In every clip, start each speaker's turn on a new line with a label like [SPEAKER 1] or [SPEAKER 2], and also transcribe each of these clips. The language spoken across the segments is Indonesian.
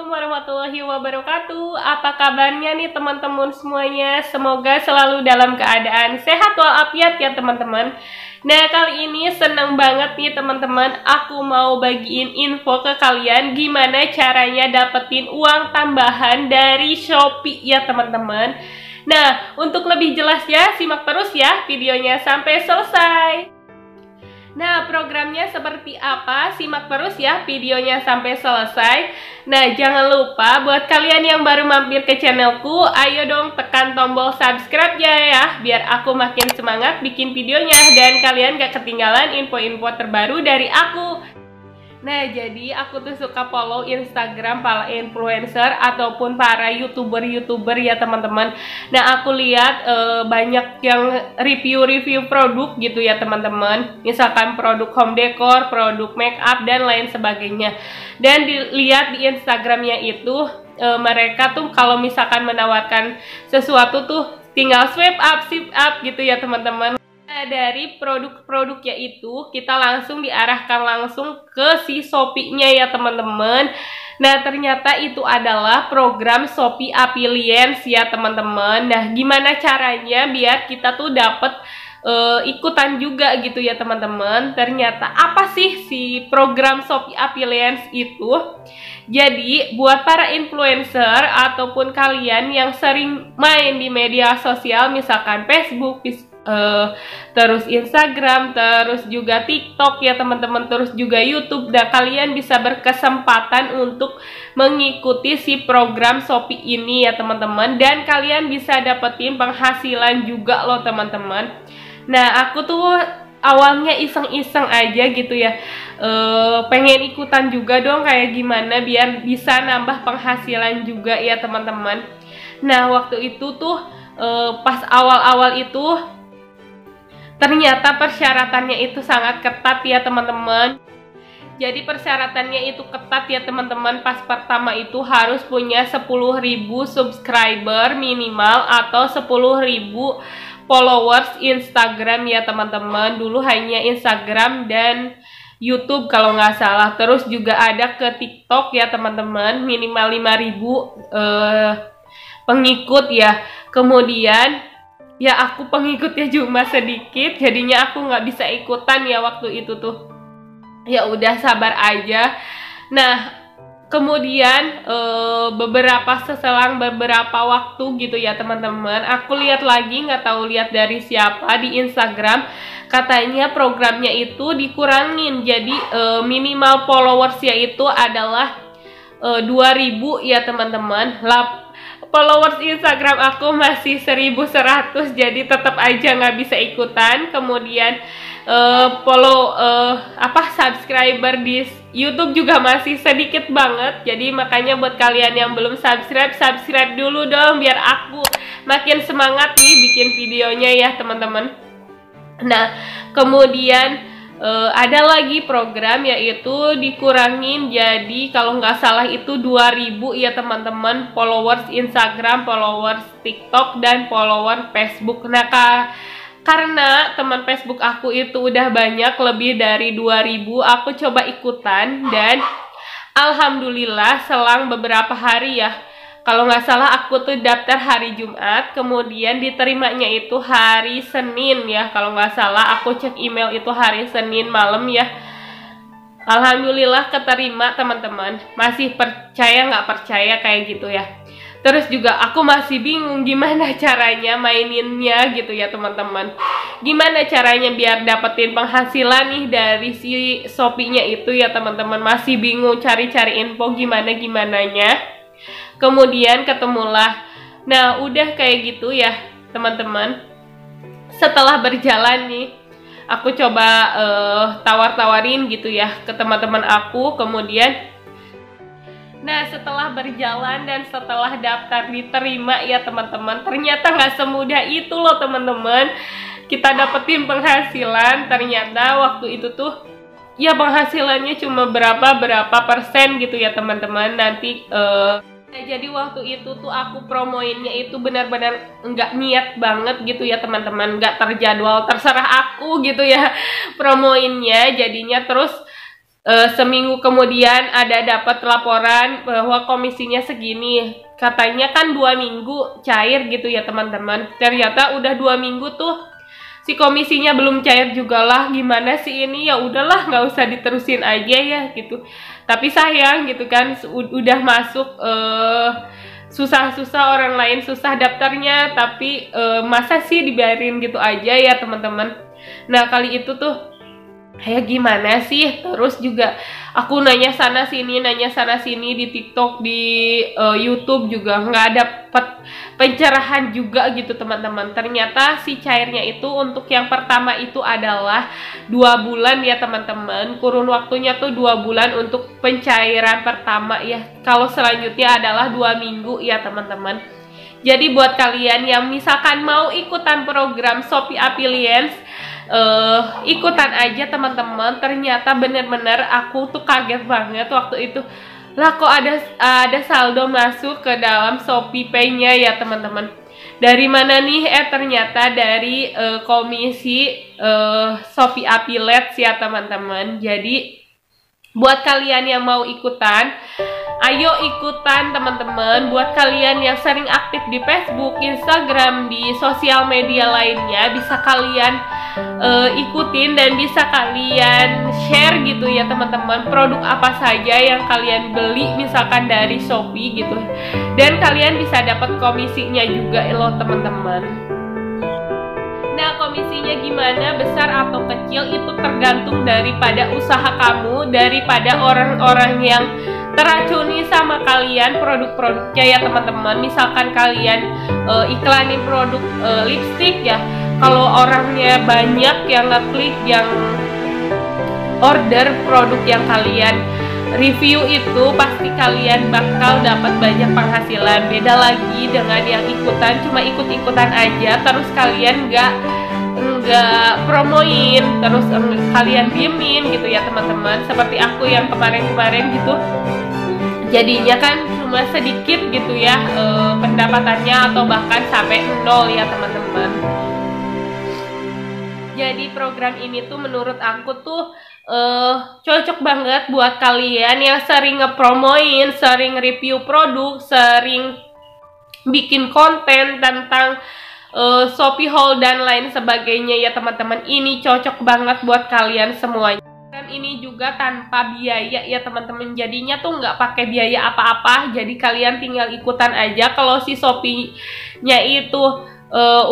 [SPEAKER 1] Assalamualaikum warahmatullahi wabarakatuh. Apa kabarnya nih teman-teman semuanya? Semoga selalu dalam keadaan sehat walafiat ya teman-teman. Nah, kali ini seneng banget nih teman-teman, aku mau bagiin info ke kalian gimana caranya dapetin uang tambahan dari Shopee ya teman-teman. Nah, untuk lebih jelas ya, simak terus ya videonya sampai selesai. Nah, programnya seperti apa? Simak terus ya videonya sampai selesai. Nah, jangan lupa buat kalian yang baru mampir ke channelku, ayo dong tekan tombol subscribe ya, biar aku makin semangat bikin videonya dan kalian gak ketinggalan info-info terbaru dari aku. Nah, jadi aku tuh suka follow Instagram para influencer ataupun para YouTuber ya teman-teman. Nah, aku lihat banyak yang review-review produk gitu ya teman-teman. Misalkan produk home decor, produk make up dan lain sebagainya. Dan dilihat di Instagramnya itu mereka tuh kalau misalkan menawarkan sesuatu tuh tinggal swipe up gitu ya teman-teman. Dari produk-produknya itu kita langsung diarahkan langsung ke si Shopee-nya ya teman-teman. Nah, ternyata itu adalah program Shopee Affiliates ya teman-teman. Nah, gimana caranya biar kita tuh dapet ikutan juga gitu ya teman-teman. Ternyata apa sih si program Shopee Affiliates itu? Jadi buat para influencer ataupun kalian yang sering main di media sosial, misalkan Facebook, terus Instagram, terus juga TikTok ya teman-teman, terus juga YouTube. Dan kalian bisa berkesempatan untuk mengikuti si program Shopee ini ya teman-teman, dan kalian bisa dapetin penghasilan juga loh teman-teman. Nah, aku tuh awalnya iseng-iseng aja gitu ya, pengen ikutan juga dong kayak gimana biar bisa nambah penghasilan juga ya teman-teman. Nah, waktu itu tuh pas awal-awal itu ternyata persyaratannya itu sangat ketat ya teman-teman. Jadi persyaratannya itu ketat ya teman-teman. Pas pertama itu harus punya 10.000 subscriber minimal atau 10.000 followers Instagram ya teman-teman. Dulu hanya Instagram dan YouTube kalau nggak salah. Terus juga ada ke TikTok ya teman-teman, minimal 5.000 pengikut ya. Kemudian ya aku pengikutnya cuma sedikit, jadinya aku nggak bisa ikutan ya waktu itu tuh. Ya udah sabar aja. Nah, kemudian seselang beberapa waktu gitu ya teman-teman, aku lihat lagi, nggak tahu lihat dari siapa di Instagram, katanya programnya itu dikurangin. Jadi minimal followersnya itu adalah 2.000 ya teman-teman. Followers Instagram aku masih 1.100, jadi tetap aja nggak bisa ikutan. Kemudian subscriber di YouTube juga masih sedikit banget. Jadi makanya buat kalian yang belum subscribe dulu dong, biar aku makin semangat nih bikin videonya ya teman-teman. Nah, kemudian ada lagi program yaitu dikurangin, jadi kalau nggak salah itu 2.000 ya teman-teman, followers Instagram, followers TikTok, dan follower Facebook. Nah, karena teman Facebook aku itu udah banyak, lebih dari 2.000, aku coba ikutan dan alhamdulillah selang beberapa hari ya, kalau nggak salah aku tuh daftar hari Jumat, kemudian diterimanya itu hari Senin ya. Kalau nggak salah aku cek email itu hari Senin malam ya. Alhamdulillah keterima teman-teman. Masih percaya nggak percaya kayak gitu ya. Terus juga aku masih bingung gimana caranya maininnya gitu ya teman-teman. Gimana caranya biar dapetin penghasilan nih dari si Shopee-nya itu ya teman-teman. Masih bingung cari-cari info gimananya. Kemudian ketemulah. Nah, udah kayak gitu ya teman-teman. Setelah berjalan nih, aku coba tawar-tawarin gitu ya ke teman-teman aku. Kemudian nah, setelah berjalan dan setelah daftar diterima ya teman-teman, ternyata nggak semudah itu loh teman-teman. Kita dapetin penghasilan, ternyata waktu itu tuh ya penghasilannya cuma berapa persen gitu ya teman-teman. Nanti jadi waktu itu tuh aku promoinnya itu benar-benar nggak niat banget gitu ya teman-teman, nggak terjadwal, terserah aku gitu ya promoinnya. Jadinya terus seminggu kemudian ada dapat laporan bahwa komisinya segini. Katanya kan 2 minggu cair gitu ya teman-teman. Ternyata udah 2 minggu tuh si komisinya belum cair juga lah. Gimana sih ini, ya udahlah nggak usah diterusin aja ya gitu. Tapi sayang gitu kan, udah masuk susah-susah, orang lain susah daftarnya, tapi masa sih dibiarin gitu aja ya teman-teman. Nah kali itu tuh kayak gimana sih, terus juga aku nanya sana sini di TikTok, di YouTube juga nggak dapet pencerahan juga gitu teman-teman. Ternyata si cairnya itu untuk yang pertama itu adalah 2 bulan ya teman-teman, kurun waktunya tuh 2 bulan untuk pencairan pertama ya. Kalau selanjutnya adalah 2 minggu ya teman-teman. Jadi buat kalian yang misalkan mau ikutan program Shopee Affiliate, ikutan aja teman-teman. Ternyata bener-bener aku tuh kaget banget waktu itu, lah kok ada saldo masuk ke dalam Shopee Pay-nya ya teman-teman. Dari mana nih? Ternyata dari komisi Shopee Affiliate ya teman-teman. Jadi buat kalian yang mau ikutan, ayo ikutan teman-teman. Buat kalian yang sering aktif di Facebook, Instagram, di sosial media lainnya, bisa kalian ikutin dan bisa kalian share gitu ya teman-teman, produk apa saja yang kalian beli misalkan dari Shopee gitu, dan kalian bisa dapat komisinya juga loh teman-teman. Nah komisinya gimana, besar atau kecil itu tergantung daripada usaha kamu, daripada orang-orang yang teracuni sama kalian produk-produknya ya teman-teman. Misalkan kalian iklanin produk lipstick ya, kalau orangnya banyak yang ngeklik, yang order produk yang kalian review, itu pasti kalian bakal dapat banyak penghasilan. Beda lagi dengan yang ikutan, cuma ikut-ikutan aja, terus kalian nggak promoin, terus kalian diemin gitu ya teman-teman. Seperti aku yang kemarin-kemarin gitu, jadinya kan cuma sedikit gitu ya pendapatannya, atau bahkan sampai 0 ya teman-teman. Jadi program ini tuh menurut aku tuh cocok banget buat kalian yang sering ngepromoin, sering review produk, sering bikin konten tentang Shopee Haul dan lain sebagainya ya teman-teman. Ini cocok banget buat kalian semuanya. Program ini juga tanpa biaya ya teman-teman. Jadinya tuh nggak pakai biaya apa-apa. Jadi kalian tinggal ikutan aja. Kalau si Shopee-nya itu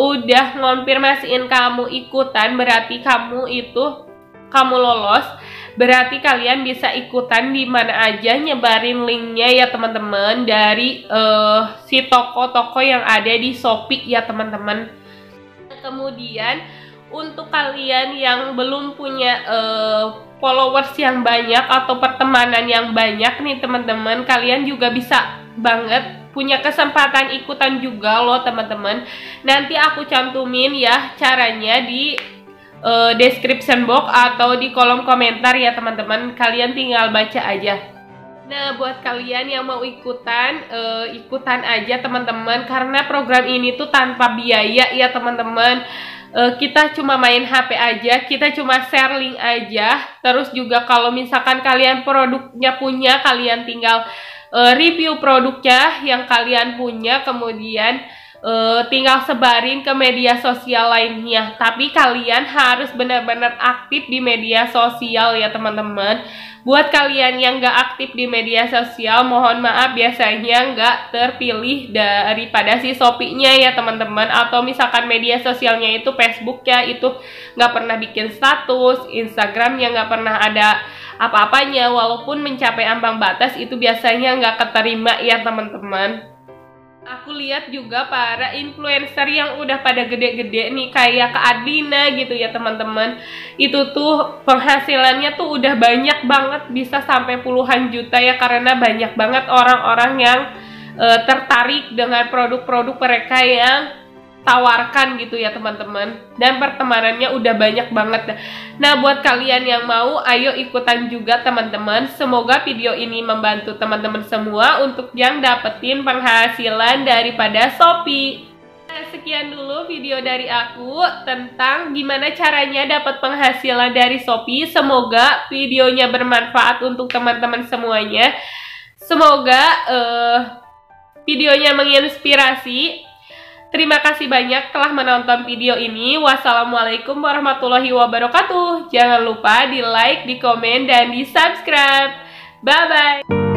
[SPEAKER 1] udah ngonfirmasiin kamu ikutan, berarti kamu lolos, berarti kalian bisa ikutan di mana aja, nyebarin linknya ya teman-teman dari si toko-toko yang ada di Shopee ya teman-teman. Kemudian untuk kalian yang belum punya followers yang banyak atau pertemanan yang banyak nih teman-teman, kalian juga bisa banget punya kesempatan ikutan juga loh teman-teman. Nanti aku cantumin ya caranya di description box atau di kolom komentar ya teman-teman. Kalian tinggal baca aja. Nah buat kalian yang mau ikutan, ikutan aja teman-teman, karena program ini tuh tanpa biaya ya teman-teman. Kita cuma main HP aja, kita cuma share link aja. Terus juga kalau misalkan kalian produknya punya, kalian tinggal review produknya yang kalian punya, kemudian tinggal sebarin ke media sosial lainnya. Tapi kalian harus benar-benar aktif di media sosial ya teman-teman. Buat kalian yang nggak aktif di media sosial, mohon maaf biasanya nggak terpilih daripada si Shopee-nya ya teman-teman. Atau misalkan media sosialnya itu Facebook ya, itu nggak pernah bikin status, Instagramnya nggak pernah ada apa-apanya, walaupun mencapai ambang batas itu biasanya nggak keterima ya teman-teman. Aku lihat juga para influencer yang udah pada gede-gede nih, kayak Kak Adlina gitu ya teman-teman. Itu tuh penghasilannya tuh udah banyak banget, bisa sampai puluhan juta ya, karena banyak banget orang-orang yang tertarik dengan produk-produk mereka yang tawarkan gitu ya teman-teman, dan pertemanannya udah banyak banget. Nah buat kalian yang mau, ayo ikutan juga teman-teman. Semoga video ini membantu teman-teman semua untuk yang dapetin penghasilan daripada Shopee. Nah, sekian dulu video dari aku tentang gimana caranya dapat penghasilan dari Shopee. Semoga videonya bermanfaat untuk teman-teman semuanya. Semoga videonya menginspirasi. Terima kasih banyak telah menonton video ini. Wassalamualaikum warahmatullahi wabarakatuh. Jangan lupa di like, di komen, dan di subscribe. Bye-bye.